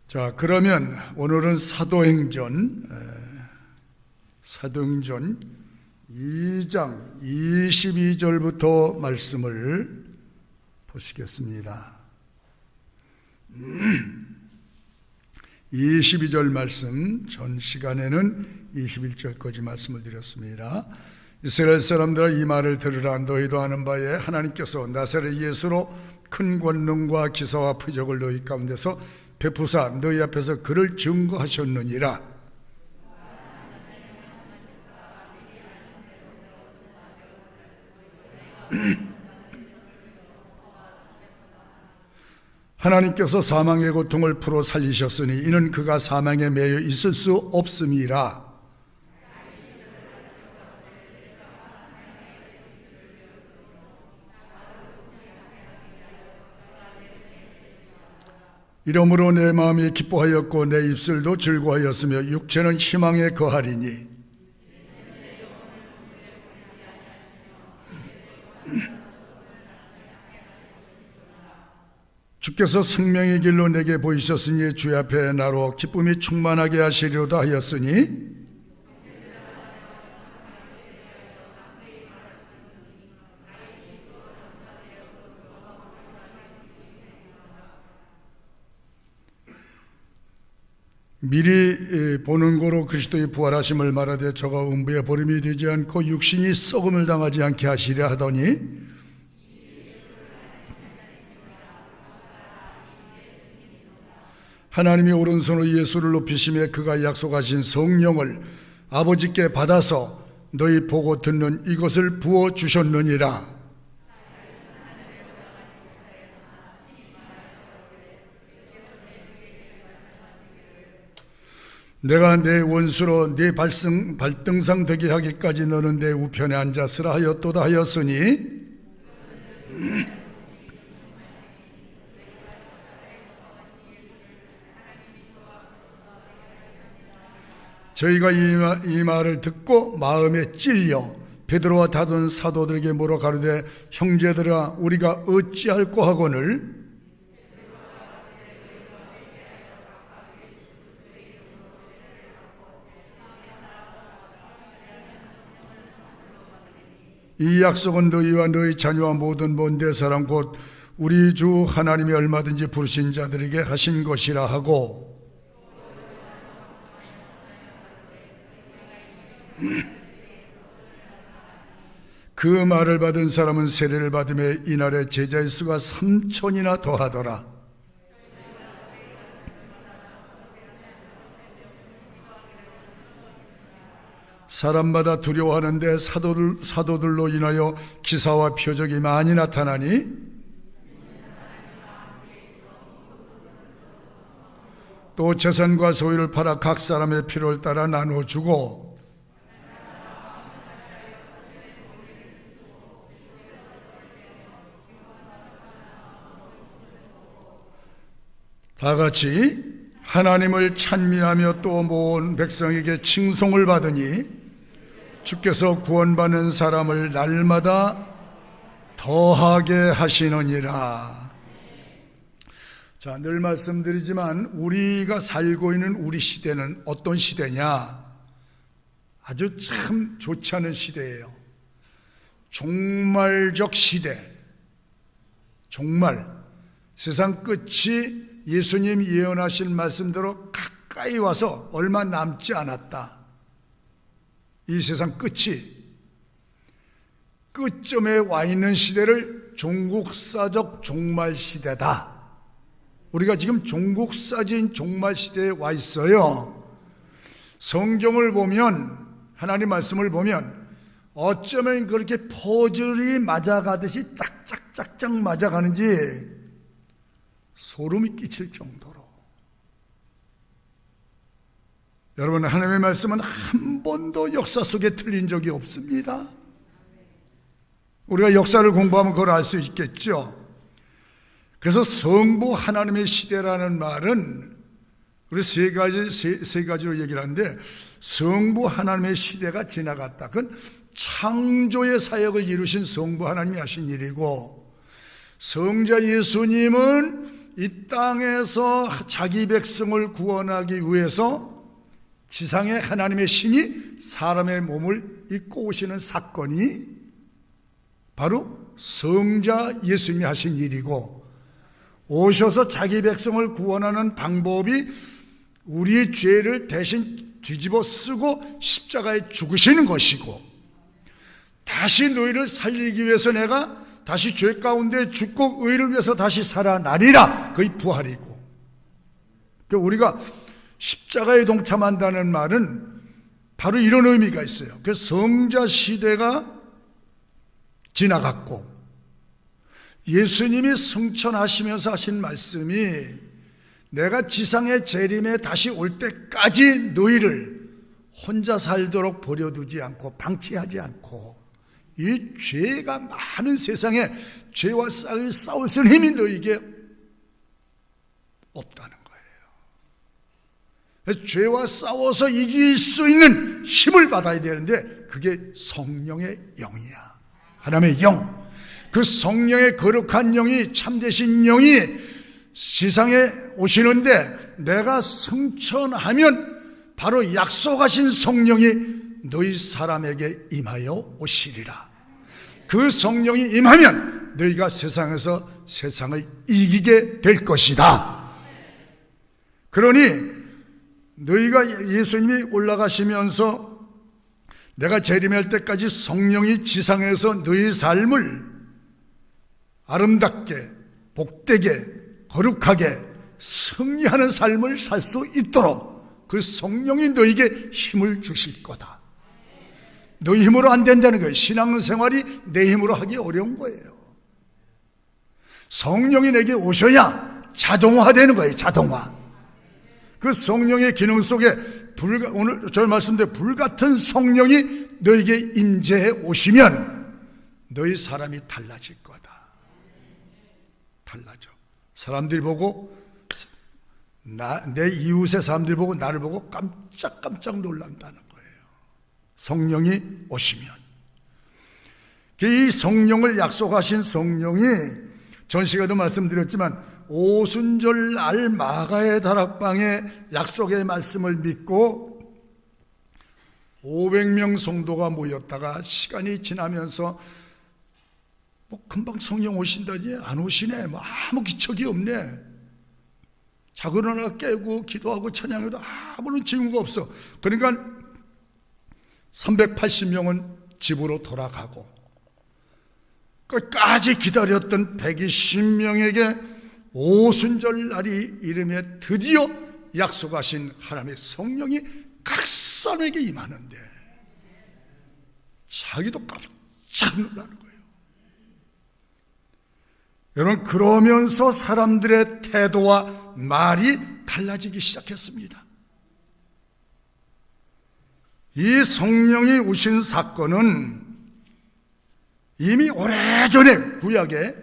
자, 그러면 오늘은 사도행전 2장 22절부터 말씀을 보시겠습니다. 22절 말씀, 전 시간에는 21절까지 말씀을 드렸습니다. 이스라엘 사람들아, 이 말을 들으라. 너희도 아는 바에 하나님께서 나사렛 예수로 큰 권능과 기사와 표적을 너희 가운데서 베푸사 너희 앞에서 그를 증거하셨느니라. 하나님께서 사망의 고통을 풀어 살리셨으니 이는 그가 사망에 매여 있을 수 없음이라. 이러므로 내 마음이 기뻐하였고 내 입술도 즐거워하였으며 육체는 희망에 거하리니 주께서 생명의 길로 내게 보이셨으니 주 앞에 나로 기쁨이 충만하게 하시리로다 하였으니 미리 보는 거로 그리스도의 부활하심을 말하되 저가 음부에 버림이 되지 않고 육신이 썩음을 당하지 않게 하시려 하더니 하나님이 오른손으로 예수를 높이심에 그가 약속하신 성령을 아버지께 받아서 너희 보고 듣는 이것을 부어주셨느니라. 내가 내 원수로 네 발등상 되게 하기까지 너는 내 우편에 앉았으라 하였도다 하였으니 저희가 이 말을 듣고 마음에 찔려 베드로와 다른 사도들에게 물어 가로되 형제들아 우리가 어찌할꼬 하거늘 이 약속은 너희와 너희 자녀와 모든 먼데 사람 곧 우리 주 하나님이 얼마든지 부르신 자들에게 하신 것이라 하고 그 말을 받은 사람은 세례를 받음에 이날에 제자의 수가 3,000이나 더하더라. 사람마다 두려워하는데 사도들로 인하여 기사와 표적이 많이 나타나니 또 재산과 소유를 팔아 각 사람의 필요를 따라 나눠주고 다 같이 하나님을 찬미하며 또 모은 백성에게 칭송을 받으니 주께서 구원받는 사람을 날마다 더하게 하시느니라. 자, 늘 말씀드리지만 우리가 살고 있는 우리 시대는 어떤 시대냐? 아주 참 좋지 않은 시대예요. 종말적 시대. 종말. 세상 끝이 예수님 예언하신 말씀대로 가까이 와서 얼마 남지 않았다. 이 세상 끝이 끝점에 와 있는 시대를 종국사적 종말 시대다. 우리가 지금 종국사적인 종말 시대에 와 있어요. 성경을 보면, 하나님 말씀을 보면 어쩌면 그렇게 퍼즐이 맞아가듯이 짝짝짝짝 맞아가는지 소름이 끼칠 정도로. 여러분, 하나님의 말씀은 한 번도 역사 속에 틀린 적이 없습니다. 우리가 역사를 공부하면 그걸 알 수 있겠죠. 그래서 성부 하나님의 시대라는 말은 우리 세 가지로 얘기를 하는데, 성부 하나님의 시대가 지나갔다. 그건 창조의 사역을 이루신 성부 하나님이 하신 일이고, 성자 예수님은 이 땅에서 자기 백성을 구원하기 위해서 지상에 하나님의 신이 사람의 몸을 입고 오시는 사건이 바로 성자 예수님이 하신 일이고, 오셔서 자기 백성을 구원하는 방법이 우리의 죄를 대신 뒤집어 쓰고 십자가에 죽으시는 것이고, 다시 너희를 살리기 위해서 내가 다시 죄 가운데 죽고 의를 위해서 다시 살아나리라, 그의 부활이고. 우리가 십자가에 동참한다는 말은 바로 이런 의미가 있어요. 그 성자 시대가 지나갔고 예수님이 승천하시면서 하신 말씀이 내가 지상의 재림에 다시 올 때까지 너희를 혼자 살도록 버려두지 않고 방치하지 않고, 이 죄가 많은 세상에 죄와 싸울 수 있는 힘이 너희에게 없다는 거예요. 죄와 싸워서 이길 수 있는 힘을 받아야 되는데 그게 성령의 영이야. 하나님의 영, 그 성령의 거룩한 영이, 참되신 영이 지상에 오시는데 내가 승천하면 바로 약속하신 성령이 너희 사람에게 임하여 오시리라. 그 성령이 임하면 너희가 세상에서 세상을 이기게 될 것이다. 그러니 너희가 예수님이 올라가시면서 내가 재림할 때까지 성령이 지상에서 너희 삶을 아름답게, 복되게, 거룩하게 승리하는 삶을 살 수 있도록 그 성령이 너희에게 힘을 주실 거다. 너희 힘으로 안 된다는 거예요. 신앙생활이 내 힘으로 하기 어려운 거예요. 성령이 내게 오셔야 자동화되는 거예요. 자동화. 그 성령의 기능 속에 오늘 저 말씀대로 불같은 성령이 너에게 임재해 오시면 너희 사람이 달라질 거다. 달라져. 사람들이 보고, 내 이웃의 사람들이 보고 나를 보고 깜짝깜짝 놀란다는 거예요. 성령이 오시면. 이 성령을 약속하신 성령이 전 시간에도 말씀드렸지만 오순절 날 마가의 다락방에 약속의 말씀을 믿고 500명 성도가 모였다가 시간이 지나면서 금방 성령 오신다니 안 오시네, 아무 기척이 없네, 자고 일어나 깨고 기도하고 찬양해도 아무런 징후가 없어. 그러니까 380명은 집으로 돌아가고 끝까지 기다렸던 120명에게 오순절 날이 이르며 드디어 약속하신 하나님의 성령이 각 사람에게 임하는데 자기도 깜짝 놀라는 거예요. 여러분, 그러면서 사람들의 태도와 말이 달라지기 시작했습니다. 이 성령이 오신 사건은 이미 오래전에 구약에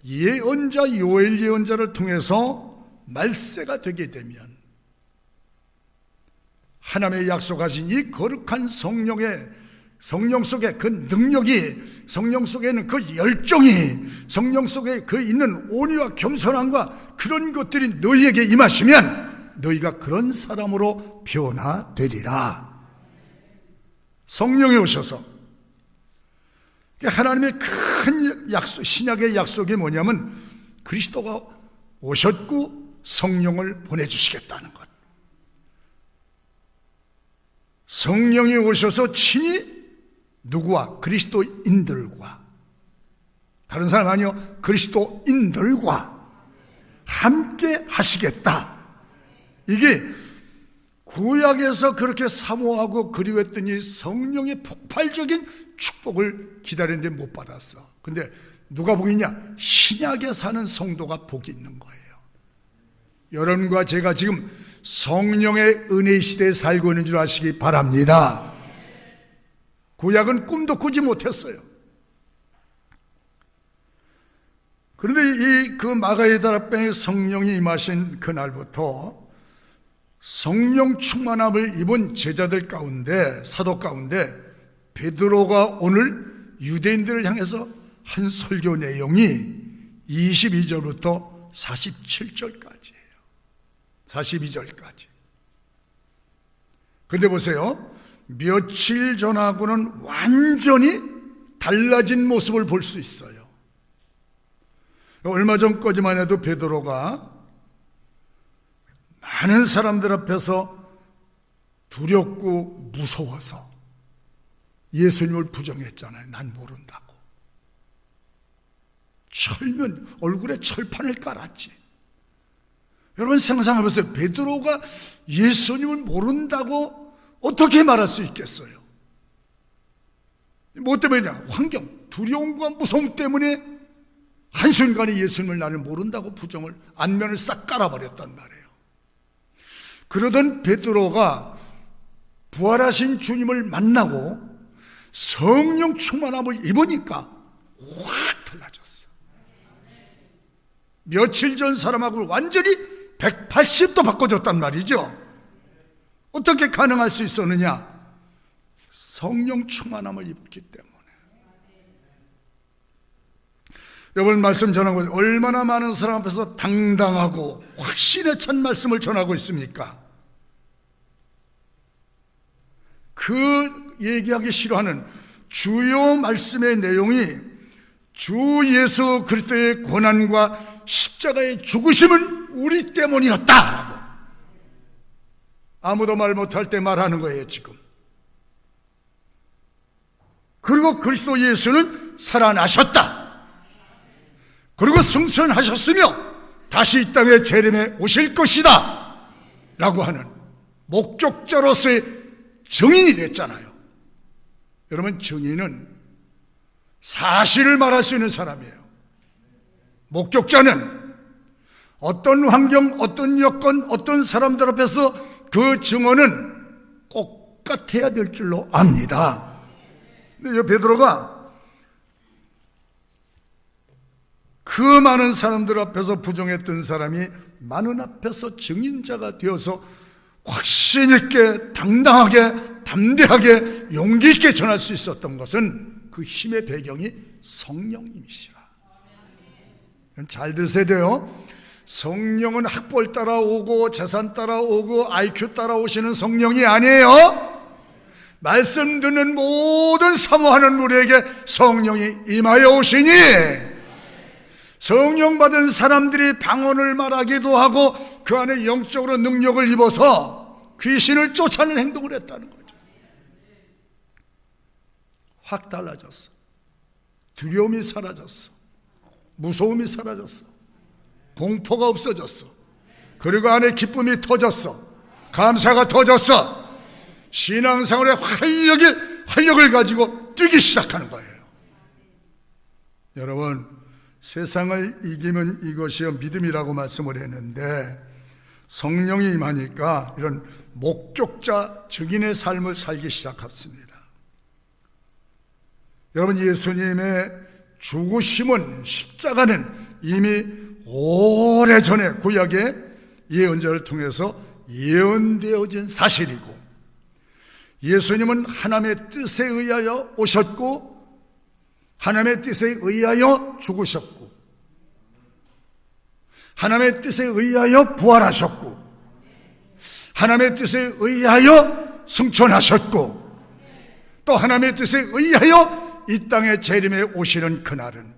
예언자 요엘 예언자를 통해서 말세가 되게 되면 하나님의 약속하신 이 거룩한 성령 속에 그 능력이, 성령 속에 있는 그 열정이, 성령 속에 그 있는 온유와 겸손함과 그런 것들이 너희에게 임하시면 너희가 그런 사람으로 변화되리라. 성령이 오셔서 하나님의 큰 약속, 신약의 약속이 뭐냐면 그리스도가 오셨고 성령을 보내주시겠다는 것. 성령이 오셔서 친히 누구와? 그리스도인들과, 다른 사람 아니요, 그리스도인들과 함께 하시겠다. 이게 구약에서 그렇게 사모하고 그리워했더니 성령의 폭발적인 축복을 기다리는데 못 받았어. 근데 누가 복이 있냐? 신약에 사는 성도가 복이 있는 거예요. 여러분과 제가 지금 성령의 은혜 시대에 살고 있는 줄 아시기 바랍니다. 구약은 꿈도 꾸지 못했어요. 그런데 그 마가의 다락방에 성령이 임하신 그날부터 성령 충만함을 입은 제자들 가운데, 사도 가운데 베드로가 오늘 유대인들을 향해서 한 설교 내용이 22절부터 47절까지예요. 42절까지. 근데 보세요. 며칠 전하고는 완전히 달라진 모습을 볼 수 있어요. 얼마 전까지만 해도 베드로가 많은 사람들 앞에서 두렵고 무서워서 예수님을 부정했잖아요. 난 모른다고. 얼굴에 철판을 깔았지. 여러분 생각해보세요. 베드로가 예수님을 모른다고 어떻게 말할 수 있겠어요? 뭐 때문이냐? 환경, 두려움과 무서움 때문에 한순간에 예수님을 나를 모른다고 부정을, 안면을 싹 깔아버렸단 말이에요. 그러던 베드로가 부활하신 주님을 만나고 성령 충만함을 입으니까 확 달라졌어. 며칠 전 사람하고 완전히 180도 바꿔줬단 말이죠. 어떻게 가능할 수 있었느냐? 성령 충만함을 입었기 때문에. 여러분 말씀 전하고 얼마나 많은 사람 앞에서 당당하고 확신에 찬 말씀을 전하고 있습니까? 그 얘기하기 싫어하는 주요 말씀의 내용이 주 예수 그리스도의 고난과 십자가의 죽으심은 우리 때문이었다라고 아무도 말 못할 때 말하는 거예요 지금. 그리고 그리스도 예수는 살아나셨다. 그리고 승천하셨으며 다시 이 땅에 재림해 오실 것이다 라고 하는 목격자로서의 증인이 됐잖아요. 여러분 증인은 사실을 말할 수 있는 사람이에요. 목격자는 어떤 환경, 어떤 여건, 어떤 사람들 앞에서 그 증언은 똑같아야 될 줄로 압니다. 근데 베드로가 그 많은 사람들 앞에서 부정했던 사람이 많은 앞에서 증인자가 되어서 확신 있게, 당당하게, 담대하게, 용기 있게 전할 수 있었던 것은 그 힘의 배경이 성령님이시라. 잘 들으셔야 돼요. 성령은 학벌 따라오고 재산 따라오고 IQ 따라오시는 성령이 아니에요. 말씀 듣는 모든 사모하는 우리에게 성령이 임하여 오시니 성령 받은 사람들이 방언을 말하기도 하고 그 안에 영적으로 능력을 입어서 귀신을 쫓아내는 행동을 했다는 거죠. 확 달라졌어. 두려움이 사라졌어. 무서움이 사라졌어. 공포가 없어졌어. 그리고 안에 기쁨이 터졌어. 감사가 터졌어. 신앙생활에 활력을 가지고 뛰기 시작하는 거예요. 여러분 세상을 이기면 이것이요 믿음이라고 말씀을 했는데 성령이 임하니까 이런 목격자 증인의 삶을 살기 시작했습니다. 여러분 예수님의 죽으심은 십자가는 이미 오래전에 구약의 예언자를 통해서 예언되어진 사실이고 예수님은 하나님의 뜻에 의하여 오셨고 하나님의 뜻에 의하여 죽으셨고 하나님의 뜻에 의하여 부활하셨고 하나님의 뜻에 의하여 승천하셨고 또 하나님의 뜻에 의하여 이 땅에 재림에 오시는 그날은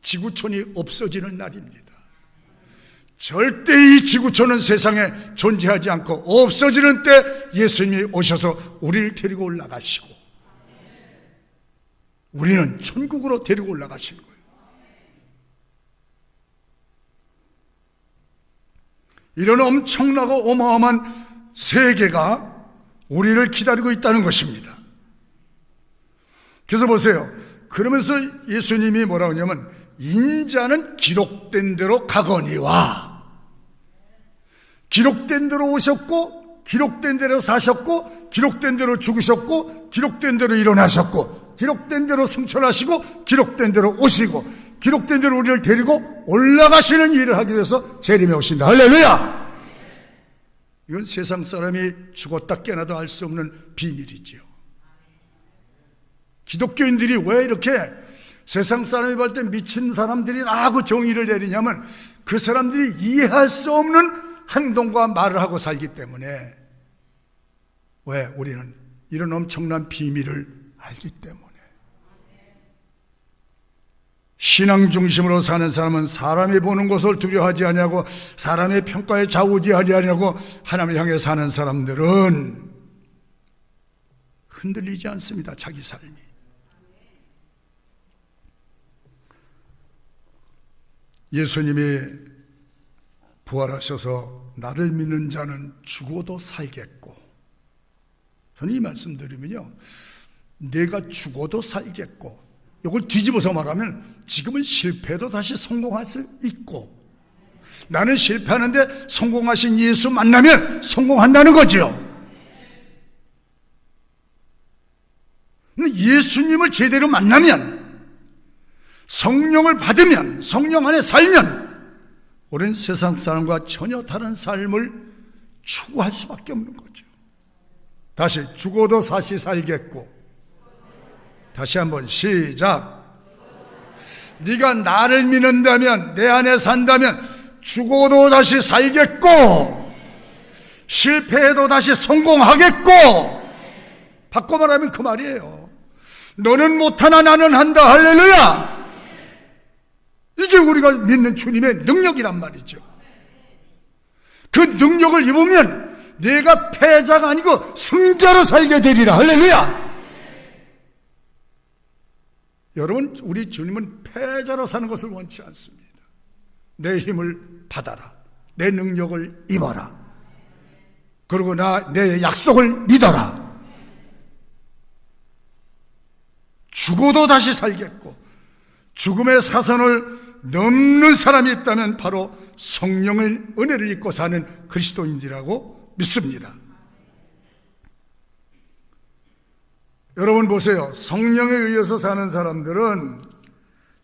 지구촌이 없어지는 날입니다. 절대 이 지구촌은 세상에 존재하지 않고 없어지는 때 예수님이 오셔서 우리를 데리고 올라가시고 우리는 천국으로 데리고 올라가시는 거예요. 이런 엄청나고 어마어마한 세계가 우리를 기다리고 있다는 것입니다. 그래서 보세요. 그러면서 예수님이 뭐라고 하냐면 인자는 기록된 대로 가거니와 기록된 대로 오셨고 기록된 대로 사셨고 기록된 대로 죽으셨고 기록된 대로 일어나셨고 기록된 대로 승천하시고 기록된 대로 오시고 기록된 대로 우리를 데리고 올라가시는 일을 하기 위해서 재림에 오신다. 할렐루야. 이건 세상 사람이 죽었다 깨나도 알 수 없는 비밀이지요. 기독교인들이 왜 이렇게 세상 사람이 볼 때 미친 사람들이라고 정의를 내리냐면 그 사람들이 이해할 수 없는 행동과 말을 하고 살기 때문에. 왜? 우리는 이런 엄청난 비밀을 알기 때문에. 신앙 중심으로 사는 사람은 사람이 보는 것을 두려워하지 아니하고 사람의 평가에 좌우지하지 아니하고 하나님을 향해 사는 사람들은 흔들리지 않습니다. 자기 삶이. 예수님이 부활하셔서 나를 믿는 자는 죽어도 살겠고, 저는 이 말씀 드리면요, 내가 죽어도 살겠고, 이걸 뒤집어서 말하면 지금은 실패해도 다시 성공할 수 있고, 나는 실패하는데 성공하신 예수 만나면 성공한다는 거죠. 예수님을 제대로 만나면, 성령을 받으면, 성령 안에 살면 우리는 세상 사람과 전혀 다른 삶을 추구할 수밖에 없는 거죠. 다시, 죽어도 다시 살겠고. 다시 한번 시작. 네가 나를 믿는다면, 내 안에 산다면 죽어도 다시 살겠고 실패해도 다시 성공하겠고. 바꿔 말하면 그 말이에요. 너는 못하나 나는 한다. 할렐루야. 이게 우리가 믿는 주님의 능력이란 말이죠. 그 능력을 입으면 내가 패자가 아니고 승자로 살게 되리라. 할렐루야. 여러분, 우리 주님은 패자로 사는 것을 원치 않습니다. 내 힘을 받아라. 내 능력을 입어라. 그리고 내 약속을 믿어라. 죽어도 다시 살겠고, 죽음의 사선을 넘는 사람이 있다면 바로 성령의 은혜를 입고 사는 그리스도인이라고 믿습니다. 여러분 보세요. 성령에 의해서 사는 사람들은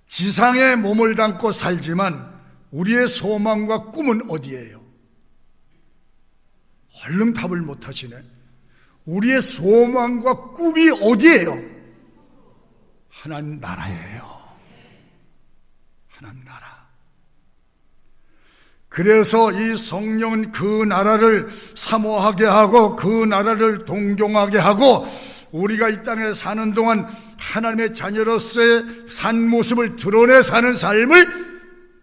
지상에 몸을 담고 살지만 우리의 소망과 꿈은 어디예요? 얼른 답을 못 하시네. 우리의 소망과 꿈이 어디예요? 하나님 나라예요. 하나님 나라. 그래서 이 성령은 그 나라를 사모하게 하고 그 나라를 동경하게 하고 우리가 이 땅에 사는 동안 하나님의 자녀로서의 산 모습을 드러내 사는 삶을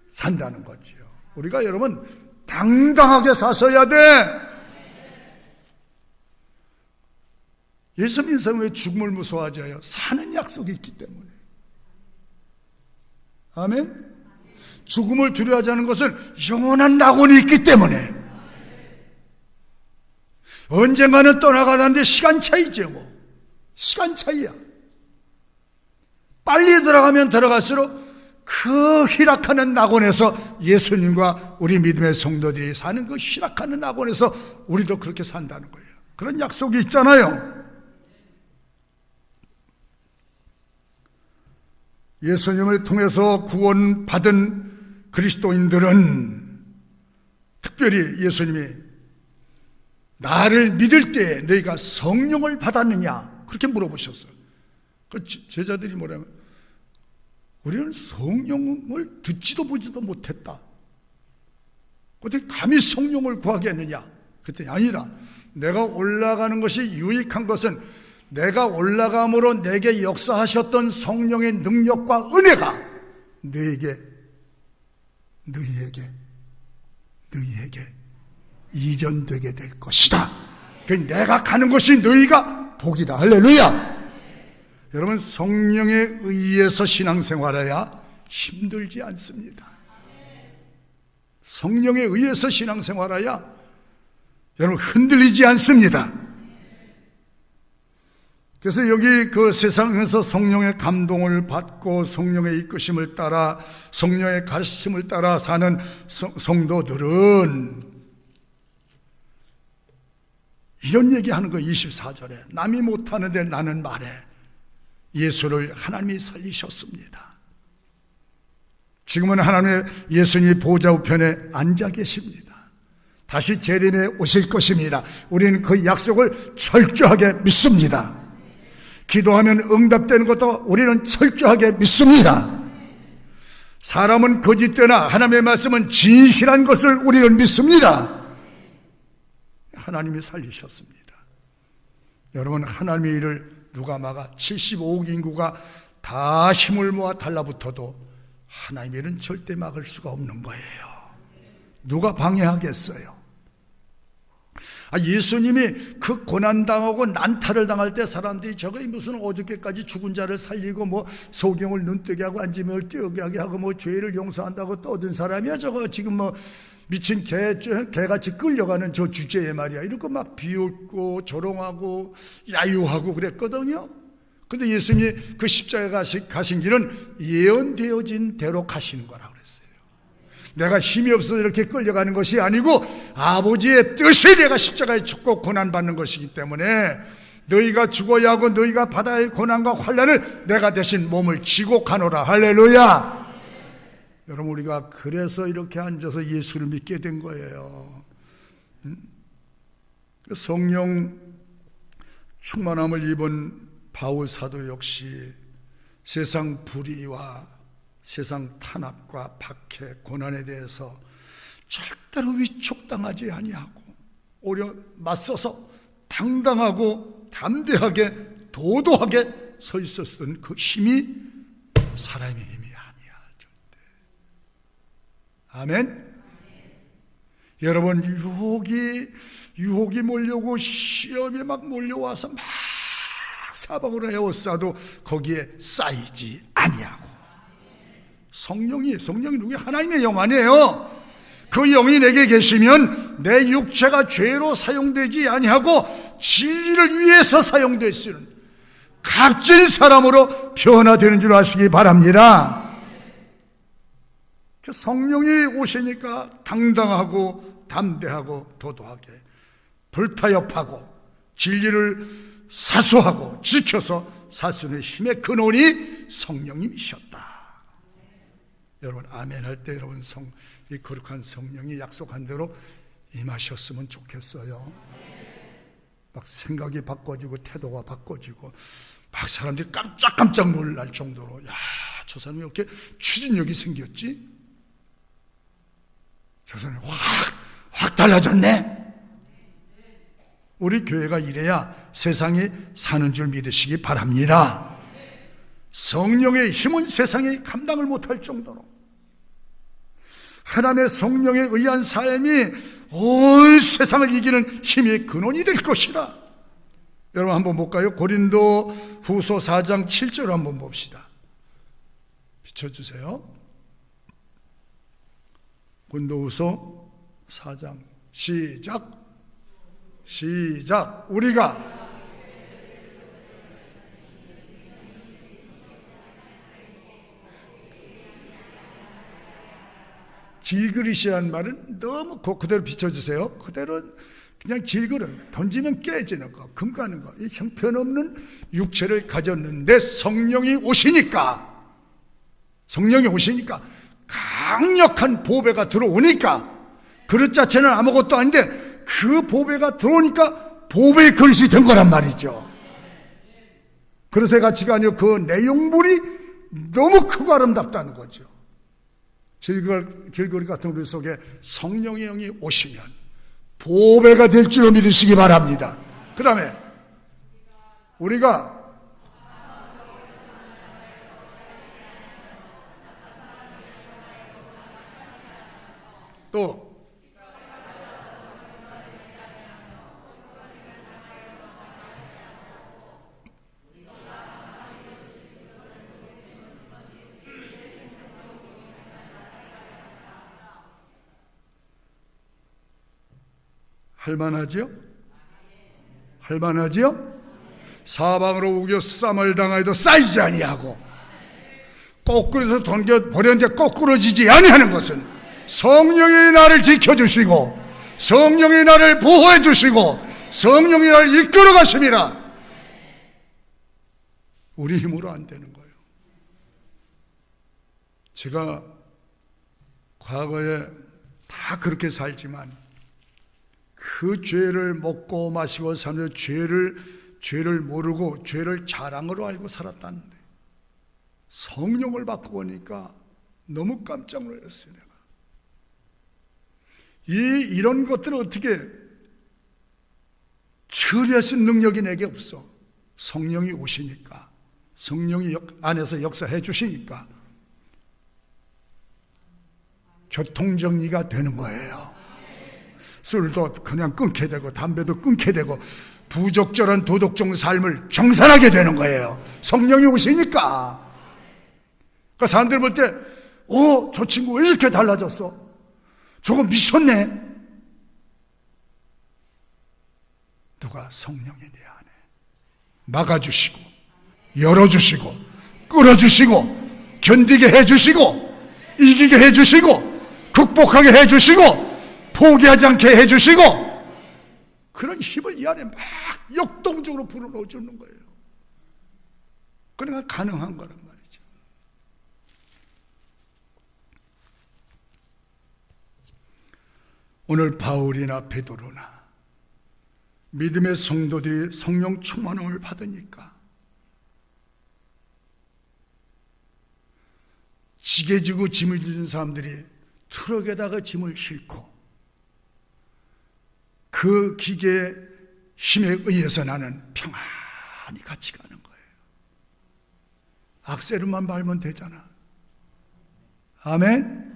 산다는 거죠. 우리가 여러분 당당하게 사셔야 돼. 예수 믿는 사람은 왜 죽음을 무서워하지 않아요? 사는 약속이 있기 때문에. 아멘. 죽음을 두려워하지 않는 것은 영원한 낙원이 있기 때문에. 언젠가는 떠나가는데 시간 차이죠 뭐. 시간 차이야. 빨리 들어가면 들어갈수록 그 희락하는 낙원에서 예수님과 우리 믿음의 성도들이 사는 그 희락하는 낙원에서 우리도 그렇게 산다는 거예요. 그런 약속이 있잖아요. 예수님을 통해서 구원받은 그리스도인들은 특별히 예수님이 나를 믿을 때 너희가 성령을 받았느냐 그렇게 물어보셨어요. 그 제자들이 뭐라면 우리는 성령을 듣지도 보지도 못했다. 어떻게 감히 성령을 구하겠느냐? 그랬더니 아니다. 내가 올라가는 것이 유익한 것은 내가 올라감으로 내게 역사하셨던 성령의 능력과 은혜가 너희에게 이전되게 될 것이다. 내가 가는 것이 너희가 복이다. 할렐루야. 여러분, 성령에 의해서 신앙생활해야 힘들지 않습니다. 성령에 의해서 신앙생활해야 여러분 흔들리지 않습니다. 그래서 여기 그 세상에서 성령의 감동을 받고 성령의 이끄심을 따라 성령의 가르침을 따라 사는 성도들은 이런 얘기하는 거 24절에 남이 못하는데 나는 말해. 예수를 하나님이 살리셨습니다. 지금은 하나님의 예수님이 보좌 우편에 앉아 계십니다. 다시 재림에 오실 것입니다. 우리는 그 약속을 철저하게 믿습니다. 기도하면 응답되는 것도 우리는 철저하게 믿습니다. 사람은 거짓되나 하나님의 말씀은 진실한 것을 우리는 믿습니다. 하나님이 살리셨습니다. 여러분, 하나님의 일을 누가 막아? 75억 인구가 다 힘을 모아 달라붙어도 하나님의 일은 절대 막을 수가 없는 거예요. 누가 방해하겠어요? 예수님이 그 고난당하고 난타를 당할 때 사람들이 저거 무슨 어저께까지 죽은 자를 살리고 뭐 소경을 눈뜨게 하고 앉으면 뛰게 하고 뭐 죄를 용서한다고 떠든 사람이야, 저거 지금 뭐 미친 개같이 끌려가는 저 주제에 말이야, 이렇게 막 비웃고 조롱하고 야유하고 그랬거든요. 근데 예수님이 그 십자가에 가신 길은 예언되어진 대로 가시는 거라고 그랬어요. 내가 힘이 없어서 이렇게 끌려가는 것이 아니고 아버지의 뜻이 내가 십자가에 죽고 고난받는 것이기 때문에 너희가 죽어야 하고 너희가 받아야 할 고난과 환난을 내가 대신 몸을 지고 가노라. 할렐루야. 여러분, 우리가 그래서 이렇게 앉아서 예수를 믿게 된 거예요. 성령 충만함을 입은 바울 사도 역시 세상 불의와 세상 탄압과 박해, 고난에 대해서 절대로 위축당하지 아니하고 오히려 맞서서 당당하고 담대하게 도도하게 서 있었던 그 힘이 사람의 힘이 아니야, 절대. 아멘. 여러분, 유혹이 몰려오고 시험이 막 몰려와서 막 사방으로 에워싸도 거기에 쌓이지 아니하고, 성령이 누구야? 하나님의 영 아니에요. 그 영이 내게 계시면 내 육체가 죄로 사용되지 아니하고 진리를 위해서 사용되시는 값진 사람으로 변화되는 줄 아시기 바랍니다. 그 성령이 오시니까 당당하고 담대하고 도도하게 불타협하고 진리를 사수하고 지켜서 살 수 있는 힘의 근원이 성령님이셨다. 여러분, 아멘 할 때 여러분 이 거룩한 성령이 약속한 대로 임하셨으면 좋겠어요. 막 생각이 바꿔지고 태도가 바꿔지고 막 사람들이 깜짝깜짝 놀랄 정도로, 야, 저 사람이 이렇게 추진력이 생겼지? 저 사람이 확 달라졌네. 우리 교회가 이래야 세상이 사는 줄 믿으시기 바랍니다. 성령의 힘은 세상이 감당을 못할 정도로 하나님의 성령에 의한 삶이 온 세상을 이기는 힘의 근원이 될 것이다. 여러분, 한번 볼까요? 고린도 후서 4장 7절 한번 봅시다. 비춰주세요. 고린도 후서 4장 시작. 우리가 질그릇이라는 말은 너무 그대로 비춰주세요. 그대로 그냥 질그릇, 던지면 깨지는 거, 금 가는 거, 이 형편없는 육체를 가졌는데 성령이 오시니까 강력한 보배가 들어오니까, 그릇 자체는 아무것도 아닌데 그 보배가 들어오니까 보배의 그릇이 된 거란 말이죠. 그릇의 가치가 아니고 그 내용물이 너무 크고 아름답다는 거죠. 질거리 같은 우리 속에 성령의 영이 오시면 보배가 될 줄 믿으시기 바랍니다. 그 다음에 우리가 또 할만하지요? 사방으로 우겨 쌈을 당하여도 쌓이지 아니하고 거꾸로서 던져 버렸는데 거꾸러지지 아니하는 것은 성령이 나를 지켜주시고 성령이 나를 보호해 주시고 성령이 나를 이끌어 가심이라. 우리 힘으로 안 되는 거예요. 제가 과거에 다 그렇게 살지만 그 죄를 먹고 마시고 살며 죄를 죄를 모르고 죄를 자랑으로 알고 살았다는데 성령을 받고 보니까 너무 깜짝 놀랐어요. 내가 이런 것들을 어떻게 처리할 수 있는 능력이 내게 없어. 성령이 오시니까, 성령이 안에서 역사해 주시니까 교통정리가 되는 거예요. 술도 그냥 끊게 되고 담배도 끊게 되고 부적절한 도덕적 삶을 정산하게 되는 거예요. 성령이 오시니까. 그러니까 사람들 볼 때 저 친구 왜 이렇게 달라졌어? 저거 미쳤네. 누가? 성령이 내 안에 막아주시고 열어주시고 끌어주시고 견디게 해주시고 이기게 해주시고 극복하게 해주시고 포기하지 않게 해주시고 그런 힘을 이 안에 막 역동적으로 불어넣어 주는 거예요. 그러니까 가능한 거란 말이죠. 오늘 바울이나 베드로나 믿음의 성도들이 성령 충만함을 받으니까 지게 지고 짐을 지는 사람들이 트럭에다가 짐을 싣고 그 기계의 힘에 의해서 나는 평안히 같이 가는 거예요. 악셀만 밟으면 되잖아. 아멘?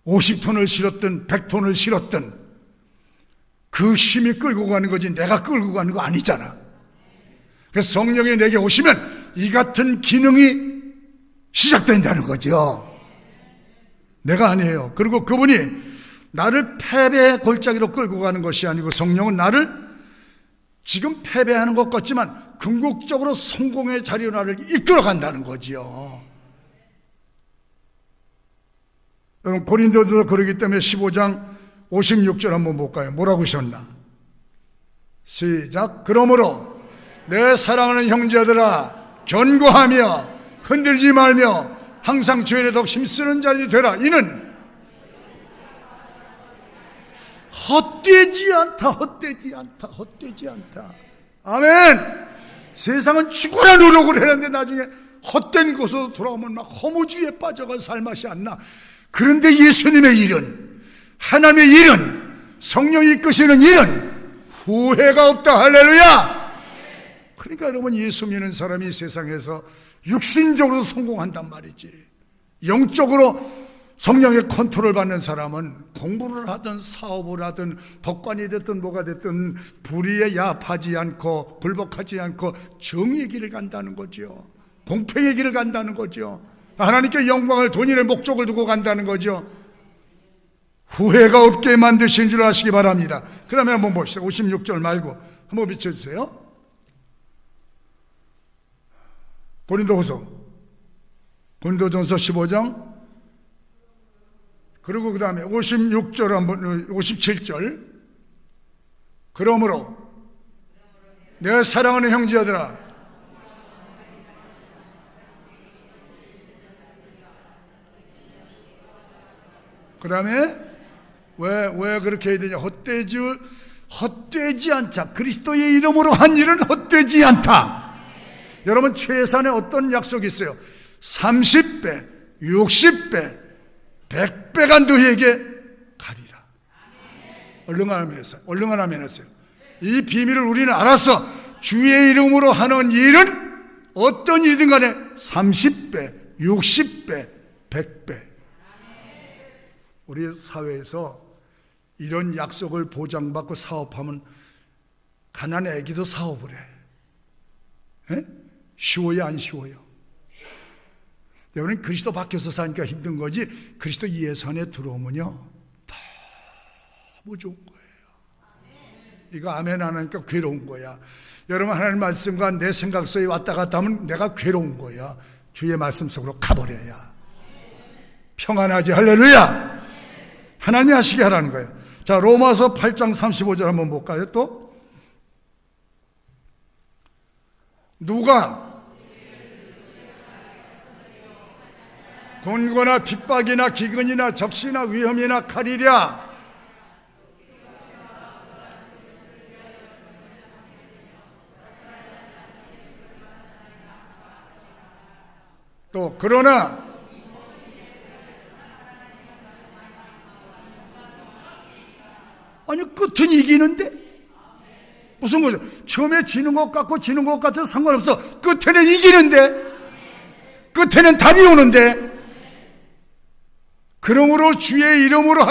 50톤을 실었든 100톤을 실었든 그 힘이 끌고 가는 거지 내가 끌고 가는 거 아니잖아. 그래서 성령이 내게 오시면 이 같은 기능이 시작된다는 거죠. 내가 아니에요. 그리고 그분이 나를 패배의 골짜기로 끌고 가는 것이 아니고 성령은 나를 지금 패배하는 것 같지만 궁극적으로 성공의 자리로 나를 이끌어 간다는 거지요. 여러분 고린도전서 그러기 때문에 15장 56절 한번 볼까요? 뭐라고 하셨나? 시작. 그러므로 내 사랑하는 형제들아 견고하며 흔들지 말며 항상 주의 일에 더욱 힘쓰는 자리 되라. 이는 헛되지 않다. 헛되지 않다. 헛되지 않다. 아멘. 세상은 죽어라 노력을 했는데 나중에 헛된 곳으로 돌아오면 막 허무주의에 빠져가 살 맛이 안 나. 그런데 예수님의 일은, 하나님의 일은, 성령이 이끄시는 일은 후회가 없다. 할렐루야. 그러니까 여러분 예수 믿는 사람이 세상에서 육신적으로 성공한단 말이지. 영적으로 성령의 컨트롤 받는 사람은 공부를 하든 사업을 하든 법관이 됐든 뭐가 됐든 불의에 야합하지 않고 굴복하지 않고 정의의 길을 간다는 거죠. 공평의 길을 간다는 거죠. 하나님께 영광을 돈인의 목적을 두고 간다는 거죠. 후회가 없게 만드신 줄 아시기 바랍니다. 그 다음에 한번 봅시다. 56절 말고 한번 비춰주세요. 고린도전서 15장 그리고 그 다음에 56절 한번 57절. 그러므로 내가 사랑하는 형제들아 그 다음에 왜 그렇게 해야 되냐? 헛되지 않자. 그리스도의 이름으로 한 일은 헛되지 않다. 여러분 최선의 어떤 약속이 있어요? 30배, 60배, 100배가 너희에게 가리라. 얼른 했어요. 이 비밀을 우리는 알았어. 주의 이름으로 하는 일은 어떤 일이든 간에 30배, 60배, 100배. 우리 사회에서 이런 약속을 보장받고 사업하면 가난한 애기도 사업을 해. 에? 쉬워요, 안 쉬워요? 여러분 그리스도 밖에서 사니까 힘든 거지 그리스도 예산에 들어오면요 너무 좋은 거예요. 이거 아멘 안 하니까 괴로운 거야. 여러분 하나님 말씀과 내 생각 사이에 왔다 갔다 하면 내가 괴로운 거야. 주의 말씀 속으로 가버려야 평안하지. 할렐루야. 하나님 하시게 하라는 거예요. 자 로마서 8장 35절 한번 볼까요? 또 누가 곤고나 핍박이나 기근이나 적시나 위험이나 칼이랴 또 그러나 아니 끝은 이기는데 무슨 거죠? 처음에 지는 것 같고 지는 것 같아도 상관없어. 끝에는 이기는데, 끝에는 답이 오는데. 그러므로 주의 이름으로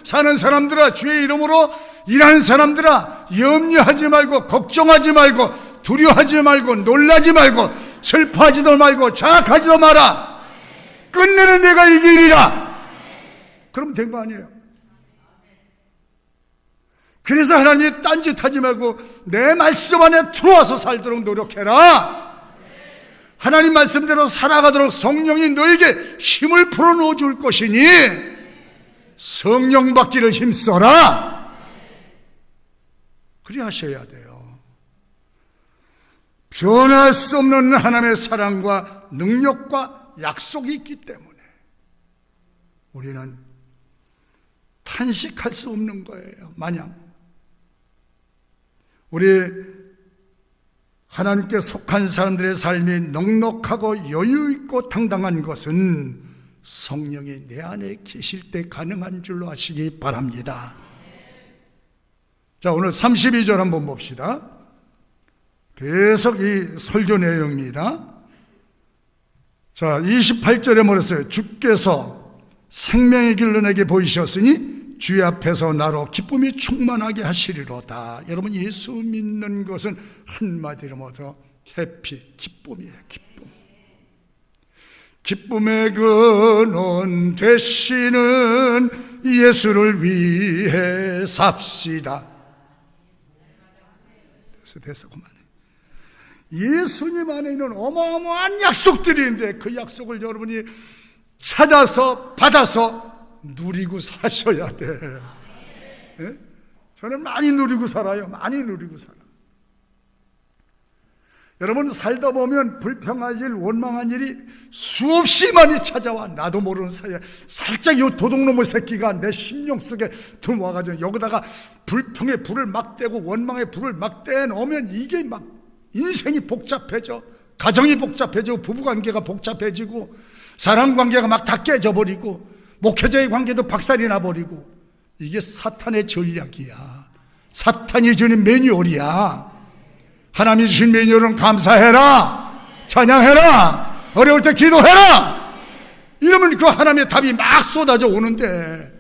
사는 사람들아, 주의 이름으로 일하는 사람들아, 염려하지 말고 걱정하지 말고 두려워하지 말고 놀라지 말고 슬퍼하지도 말고 자학하지도 마라. 끝내는 내가 이기리라. 그럼 된 거 아니에요? 그래서 하나님이 딴짓하지 말고 내 말씀 안에 들어와서 살도록 노력해라. 하나님 말씀대로 살아가도록 성령이 너에게 힘을 풀어넣어 줄 것이니 성령 받기를 힘써라. 그리 하셔야 돼요. 변할 수 없는 하나님의 사랑과 능력과 약속이 있기 때문에 우리는 탄식할 수 없는 거예요. 마냥 우리 하나님께 속한 사람들의 삶이 넉넉하고 여유있고 당당한 것은 성령이 내 안에 계실 때 가능한 줄로 아시기 바랍니다. 자, 오늘 32절 한번 봅시다. 계속 이 설교 내용입니다. 자, 28절에 뭐랬어요? 주께서 생명의 길로 내게 보이셨으니 주의 앞에서 나로 기쁨이 충만하게 하시리로다. 여러분, 예수 믿는 것은 한마디로 뭐죠? 해피, 기쁨이에요. 기쁨. 기쁨의 근원 되시는 예수를 위해 삽시다. 됐어, 그만해. 예수님 안에 있는 어마어마한 약속들이 있는데 그 약속을 여러분이 찾아서 받아서 누리고 사셔야 돼. 네? 저는 많이 누리고 살아요. 많이 누리고 살아. 여러분 살다 보면 불평할 일, 원망한 일이 수없이 많이 찾아와. 나도 모르는 사이에 살짝 이 도둑놈의 새끼가 내 심령 속에 들어와가지고 여기다가 불평의 불을 막 떼고 원망의 불을 막 떼놓으면 이게 막 인생이 복잡해져. 가정이 복잡해지고 부부관계가 복잡해지고 사랑관계가 막 다 깨져버리고 목회자의 관계도 박살이 나버리고. 이게 사탄의 전략이야. 사탄이 주는 매뉴얼이야. 하나님이 주신 매뉴얼은 감사해라, 찬양해라, 어려울 때 기도해라. 이러면 그 하나님의 답이 막 쏟아져 오는데,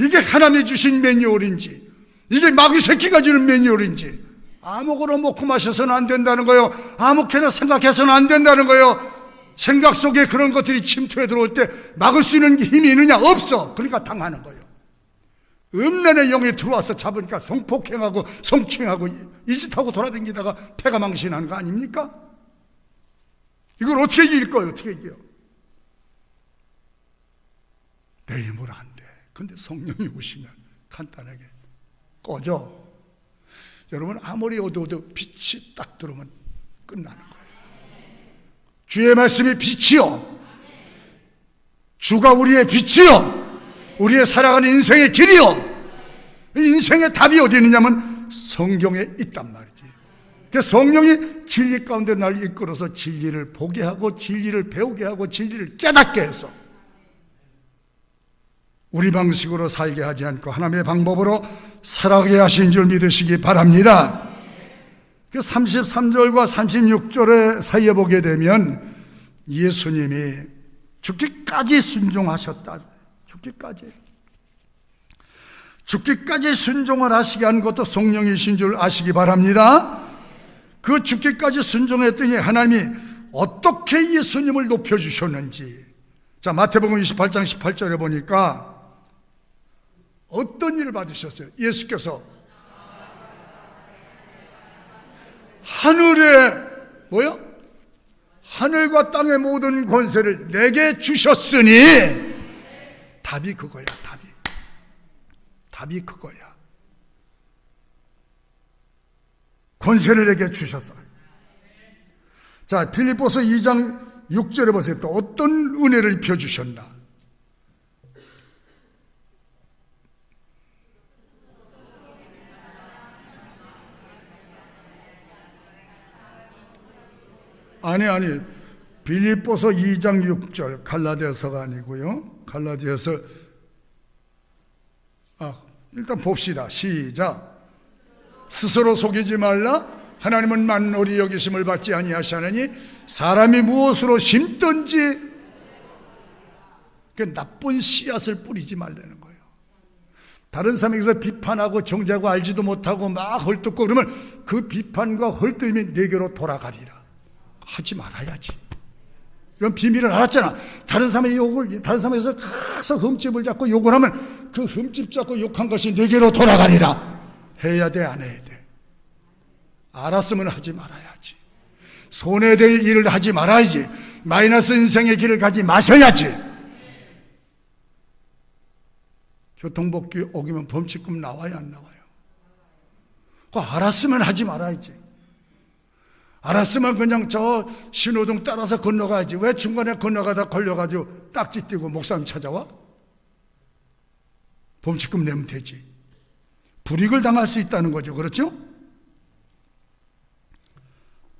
이게 하나님이 주신 매뉴얼인지 이게 마귀 새끼가 주는 매뉴얼인지, 아무거나 먹고 마셔서는 안 된다는 거예요. 아무렇게나 생각해서는 안 된다는 거예요. 생각 속에 그런 것들이 침투해 들어올 때 막을 수 있는 힘이 있느냐? 없어. 그러니까 당하는 거예요. 음란의 영이 들어와서 잡으니까 성폭행하고 성추행하고 이 짓하고 돌아다니다가 폐가 망신하는 거 아닙니까? 이걸 어떻게 이길 거예요? 어떻게 이겨요? 내 힘으로 안 돼. 근데 성령이 오시면 간단하게 꺼져. 여러분, 아무리 어두워도 빛이 딱 들어오면 끝나는 거예요. 주의 말씀이 빛이요, 주가 우리의 빛이요, 우리의 살아가는 인생의 길이요. 인생의 답이 어디 있느냐면 성경에 있단 말이지. 그래서 성령이 진리 가운데 날 이끌어서 진리를 보게 하고 진리를 배우게 하고 진리를 깨닫게 해서 우리 방식으로 살게 하지 않고 하나님의 방법으로 살아가게 하신 줄 믿으시기 바랍니다. 33절과 36절의 사이에 보게 되면 예수님이 죽기까지 순종하셨다. 죽기까지 순종을 하시게 한 것도 성령이신 줄 아시기 바랍니다. 그 죽기까지 순종했더니 하나님이 어떻게 예수님을 높여주셨는지. 자, 마태복음 28장 18절에 보니까 어떤 일을 받으셨어요? 예수께서 하늘에 하늘과 땅의 모든 권세를 내게 주셨으니. 답이 그거야. 답이 그거야. 권세를 내게 주셨어. 자, 빌립보서 2장 6절에 보세요. 또 어떤 은혜를 입혀주셨나. 아니. 빌립보서 2장 6절, 갈라디아서가 아니고요. 갈라디아서, 일단 봅시다. 시작. 스스로 속이지 말라. 하나님은 만물이 여기심을 받지 아니하시나니 사람이 무엇으로 심든지 그 나쁜 씨앗을 뿌리지 말라는 거예요. 다른 사람에게서 비판하고 정죄하고 알지도 못하고 막 헐뜯고 그러면 그 비판과 헐뜯음이 내게로 돌아가리라. 하지 말아야지. 이런 비밀을 알았잖아. 다른 사람에게서 가서 흠집을 잡고 욕을 하면 그 흠집 잡고 욕한 것이 내게로 돌아가리라. 해야 돼, 안 해야 돼? 알았으면 하지 말아야지. 손해될 일을 하지 말아야지. 마이너스 인생의 길을 가지 마셔야지. 교통법규 어기면 범칙금 나와요, 안 나와요? 그거 알았으면 하지 말아야지. 알았으면 그냥 저 신호등 따라서 건너가야지. 왜 중간에 건너가다 걸려가지고 딱지 띄고 목사님 찾아와? 범칙금 내면 되지. 불이익을 당할 수 있다는 거죠. 그렇죠?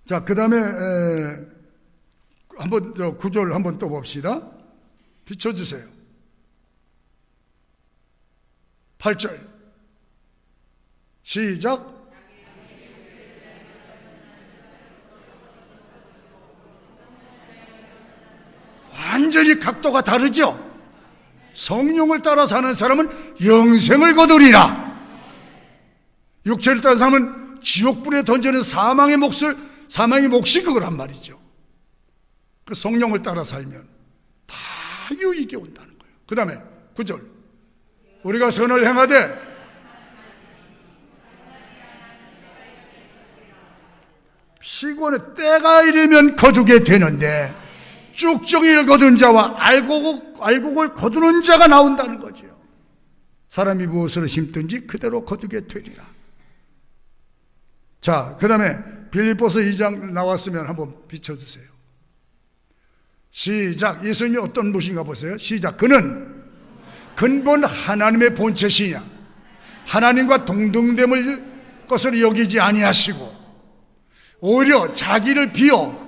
자, 그 다음에 한번 구절 한번 또 봅시다. 비춰주세요. 8절 시작. 완전히 각도가 다르죠. 성령을 따라 사는 사람은 영생을 거두리라. 육체를 따라 사람은 지옥불에 던지는 사망의 몫이 그거란 말이죠. 그 성령을 따라 살면 다 유익이 온다는 거예요. 그 다음에 9절 우리가 선을 행하되 피곤해 때가 이르면 거두게 되는데 쭉쭉이를 거둔 자와 알곡을 거두는 자가 나온다는 거죠. 사람이 무엇을 심든지 그대로 거두게 되리라. 자, 그 다음에 빌립보서 2장 나왔으면 한번 비춰주세요. 시작. 예수님이 어떤 분인가 보세요. 시작. 그는 근본 하나님의 본체시냐 하나님과 동등됨을 것을 여기지 아니하시고 오히려 자기를 비워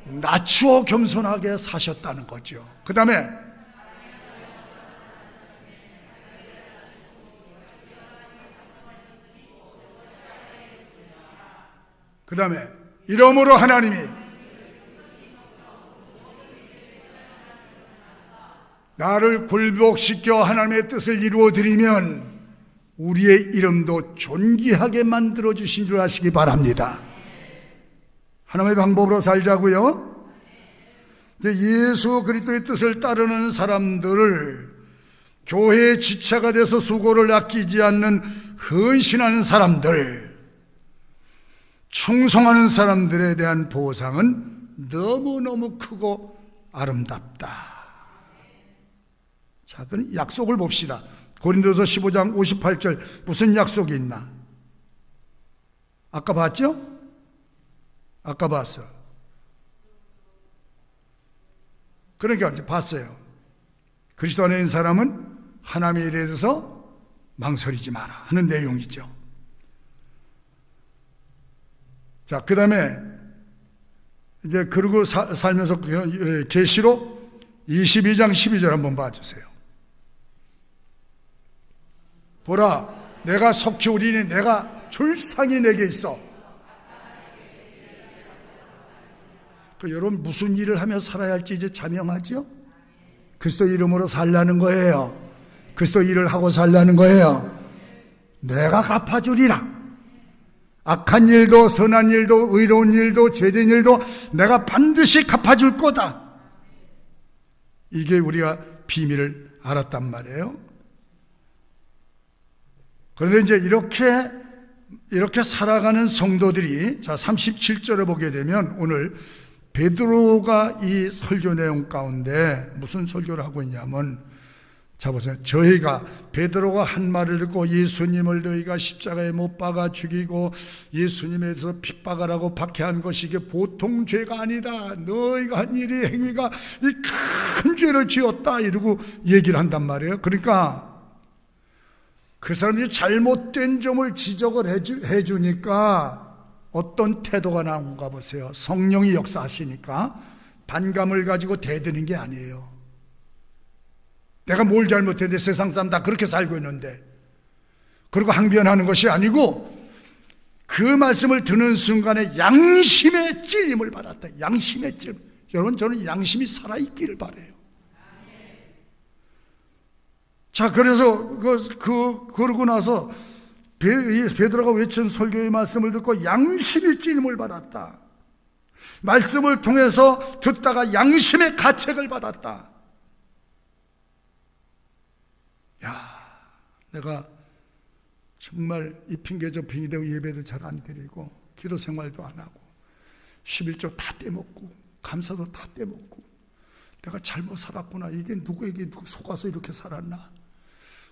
낮추어 겸손하게 사셨다는 거죠. 그 다음에 이러므로 하나님이 나를 굴복시켜 하나님의 뜻을 이루어드리면 우리의 이름도 존귀하게 만들어주신 줄 아시기 바랍니다. 하나님의 방법으로 살자고요. 예수 그리스도의 뜻을 따르는 사람들을 교회의 지체가 돼서 수고를 아끼지 않는 헌신하는 사람들, 충성하는 사람들에 대한 보상은 너무너무 크고 아름답다. 자, 그럼 약속을 봅시다. 고린도서 15장 58절 무슨 약속이 있나? 아까 봤죠? 아까 봤어. 그러니까 이제 봤어요. 그리스도 안에 있는 사람은 하나님의 일에 대해서 망설이지 마라 하는 내용이죠. 자, 그 다음에 이제 그러고 살면서 계시록 22장 12절 한번 봐주세요. 보라, 내가 속히 우리니 내가 줄 상이 내게 있어. 여러분 무슨 일을 하며 살아야 할지 이제 자명하죠? 그리스도 이름으로 살라는 거예요. 그리스도 일을 하고 살라는 거예요. 내가 갚아주리라. 악한 일도 선한 일도 의로운 일도 죄된 일도 내가 반드시 갚아줄 거다. 이게 우리가 비밀을 알았단 말이에요. 그런데 이제 이렇게 살아가는 성도들이, 자 37절을 보게 되면 오늘 베드로가 이 설교 내용 가운데 무슨 설교를 하고 있냐면, 자 보세요. 저희가 베드로가 한 말을 듣고 예수님을 너희가 십자가에 못 박아 죽이고 예수님에 대해서 핍박하라고 박해한 것이 이게 보통 죄가 아니다. 너희가 한 일이 행위가 이 큰 죄를 지었다 이러고 얘기를 한단 말이에요. 그러니까 그 사람이 잘못된 점을 지적을 해주니까 어떤 태도가 나온가 보세요. 성령이 역사하시니까 반감을 가지고 대드는 게 아니에요. 내가 뭘 잘못했는데 세상 사람 다 그렇게 살고 있는데, 그리고 항변하는 것이 아니고 그 말씀을 듣는 순간에 양심의 찔림을 받았다. 양심의 찔림. 여러분, 저는 양심이 살아있기를 바라요. 자, 그래서 그러고 나서 베드로가 외친 설교의 말씀을 듣고 양심의 찔림을 받았다. 말씀을 통해서 듣다가 양심의 가책을 받았다. 야, 내가 정말 이 핑계 저 핑계 대고 예배도 잘 안 드리고 기도 생활도 안 하고 11조 다 떼먹고 감사도 다 떼먹고 내가 잘못 살았구나. 이게 누구에게 속아서 이렇게 살았나.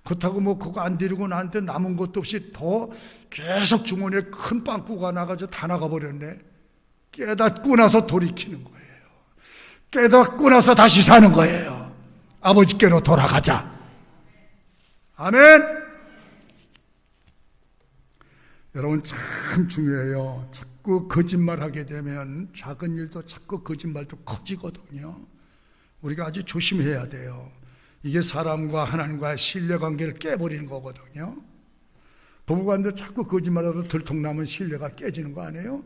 그렇다고 뭐 그거 안 드리고 나한테 남은 것도 없이 더 계속 주머니에 큰 빵꾸가 나가지고 다 나가버렸네. 깨닫고 나서 돌이키는 거예요. 깨닫고 나서 다시 사는 거예요. 아버지께로 돌아가자. 아멘. 여러분, 참 중요해요. 자꾸 거짓말하게 되면 작은 일도 자꾸 거짓말도 커지거든요. 우리가 아주 조심해야 돼요. 이게 사람과 하나님과의 신뢰관계를 깨버리는 거거든요. 부부간도 자꾸 거짓말하다 들통나면 신뢰가 깨지는 거 아니에요?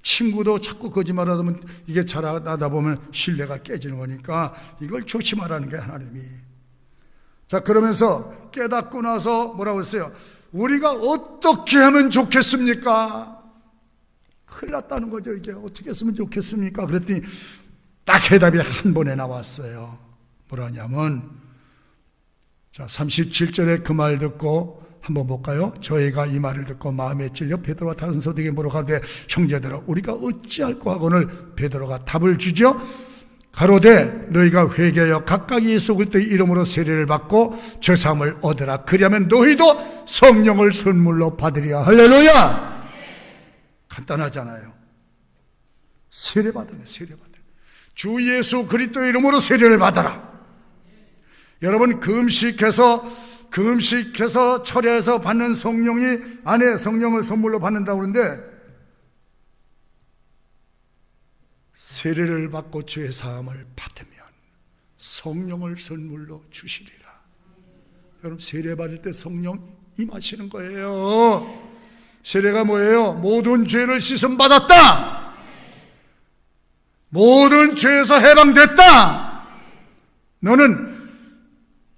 친구도 자꾸 거짓말하다 보면 이게 잘하다 보면 신뢰가 깨지는 거니까 이걸 조심하라는 게 하나님이. 자, 그러면서 깨닫고 나서 뭐라고 했어요? 우리가 어떻게 하면 좋겠습니까? 큰일 났다는 거죠. 이게 어떻게 했으면 좋겠습니까? 그랬더니 딱 해답이 한 번에 나왔어요. 뭐라냐면, 자, 37절에 그 말 듣고 한번 볼까요? 저희가 이 말을 듣고 마음에 찔려 베드로와 다른 서도에게 물어가되 형제들아 우리가 어찌할꼬 하고는 베드로가 답을 주죠. 가로되 너희가 회개하여 각각 예수 그리스도의 이름으로 세례를 받고 죄사함을 얻으라. 그리하면 너희도 성령을 선물로 받으리라. 할렐루야. 간단하잖아요. 세례 받으면 세례 받으라. 주 예수 그리스도의 이름으로 세례를 받아라. 여러분, 금식해서 철야에서 받는 성령이 안에 성령을 선물로 받는다고 그러는데, 세례를 받고 죄 사함을 받으면 성령을 선물로 주시리라. 여러분, 세례 받을 때 성령 임하시는 거예요. 세례가 뭐예요? 모든 죄를 씻음 받았다. 모든 죄에서 해방됐다. 너는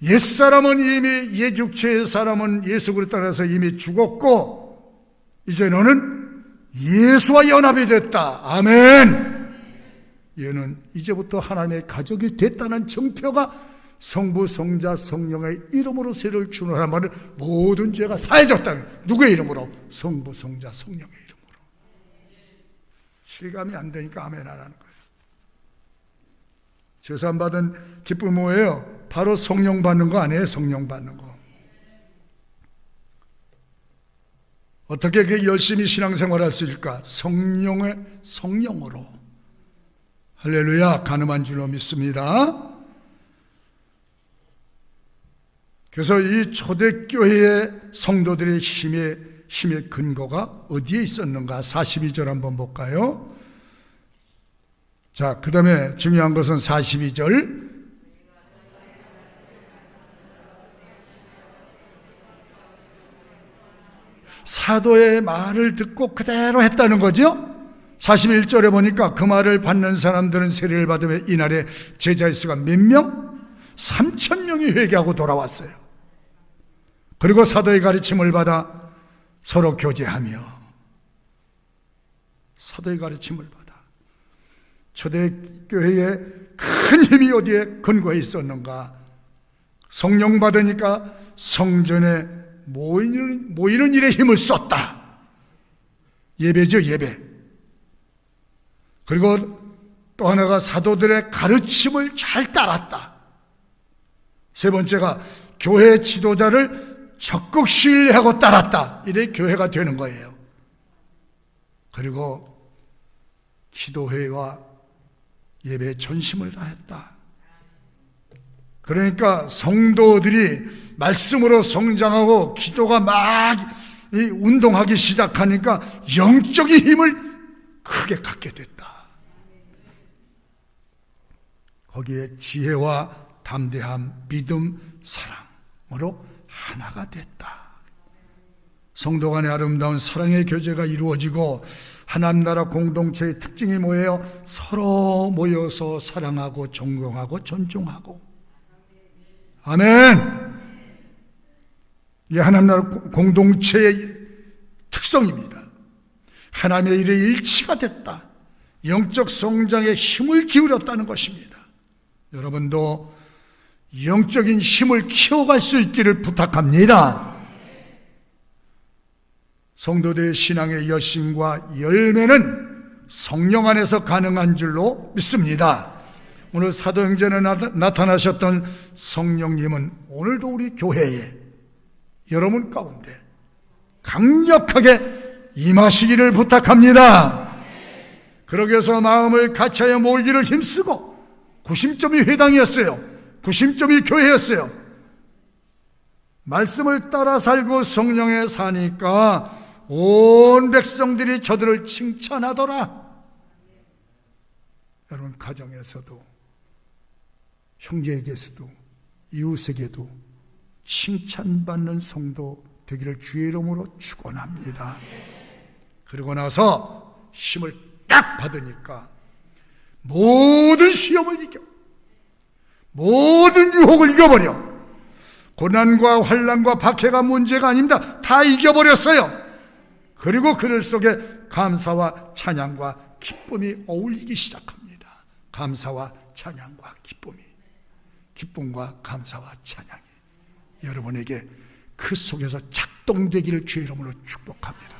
옛사람은 이미 옛 육체의 사람은 예수 그리스도 안에서 이미 죽었고 이제 너는 예수와 연합이 됐다. 아멘. 얘는 이제부터 하나님의 가족이 됐다는 증표가 성부, 성자, 성령의 이름으로 세례를 주노라 말은 모든 죄가 사해졌다는. 누구의 이름으로? 성부, 성자, 성령의 이름으로. 실감이 안 되니까 아멘 안 하는 거예요. 죄사함 받은 기쁨이 뭐예요? 바로 성령 받는 거 아니에요? 성령 받는 거. 어떻게 그렇게 열심히 신앙생활할 수 있을까? 성령으로. 할렐루야. 가늠한 줄로 믿습니다. 그래서 이 초대교회의 성도들의 힘의 근거가 어디에 있었는가? 42절 한번 볼까요? 자, 그 다음에 중요한 것은 42절. 사도의 말을 듣고 그대로 했다는 거죠. 41절에 보니까 그 말을 받는 사람들은 세례를 받으며 이날에 제자의 수가 몇 명? 3,000명이 회개하고 돌아왔어요. 그리고 사도의 가르침을 받아 서로 교제하며, 사도의 가르침을 받아. 초대교회의 큰 힘이 어디에 근거해 있었는가? 성령 받으니까 성전에 모이는 일에 힘을 썼다. 예배죠, 예배. 그리고 또 하나가 사도들의 가르침을 잘 따랐다. 세 번째가 교회 지도자를 적극 신뢰하고 따랐다. 이래 교회가 되는 거예요. 그리고 기도회와 예배에 전심을 다했다. 그러니까 성도들이 말씀으로 성장하고 기도가 막 이 운동하기 시작하니까 영적인 힘을 크게 갖게 됐다. 거기에 지혜와 담대함, 믿음, 사랑으로 하나가 됐다. 성도 간의 아름다운 사랑의 교제가 이루어지고 하나님 나라 공동체의 특징이 뭐예요? 서로 모여서 사랑하고 존경하고 존중하고. 아멘. 이게 하나님 나라 공동체의 특성입니다. 하나님의 일에 일치가 됐다. 영적 성장에 힘을 기울였다는 것입니다. 여러분도 영적인 힘을 키워갈 수 있기를 부탁합니다. 성도들의 신앙의 여신과 열매는 성령 안에서 가능한 줄로 믿습니다. 오늘 사도행전에 나타나셨던 성령님은 오늘도 우리 교회에, 여러분 가운데 강력하게 임하시기를 부탁합니다. 그러기 위해서 마음을 같이하여 모이기를 힘쓰고, 구심점이 회당이었어요. 구심점이 교회였어요. 말씀을 따라 살고 성령에 사니까 온 백성들이 저들을 칭찬하더라. 여러분, 가정에서도, 형제에게서도, 이웃에게도 칭찬받는 성도 되기를 주의 이름으로 축원합니다. 그러고 나서 힘을 딱 받으니까 모든 시험을 이겨, 모든 유혹을 이겨버려. 고난과 환난과 박해가 문제가 아닙니다. 다 이겨버렸어요. 그리고 그들 속에 감사와 찬양과 기쁨이 어울리기 시작합니다. 감사와 찬양과 기쁨과 감사와 찬양이 여러분에게 그 속에서 작동되기를 주의 이름으로 축복합니다.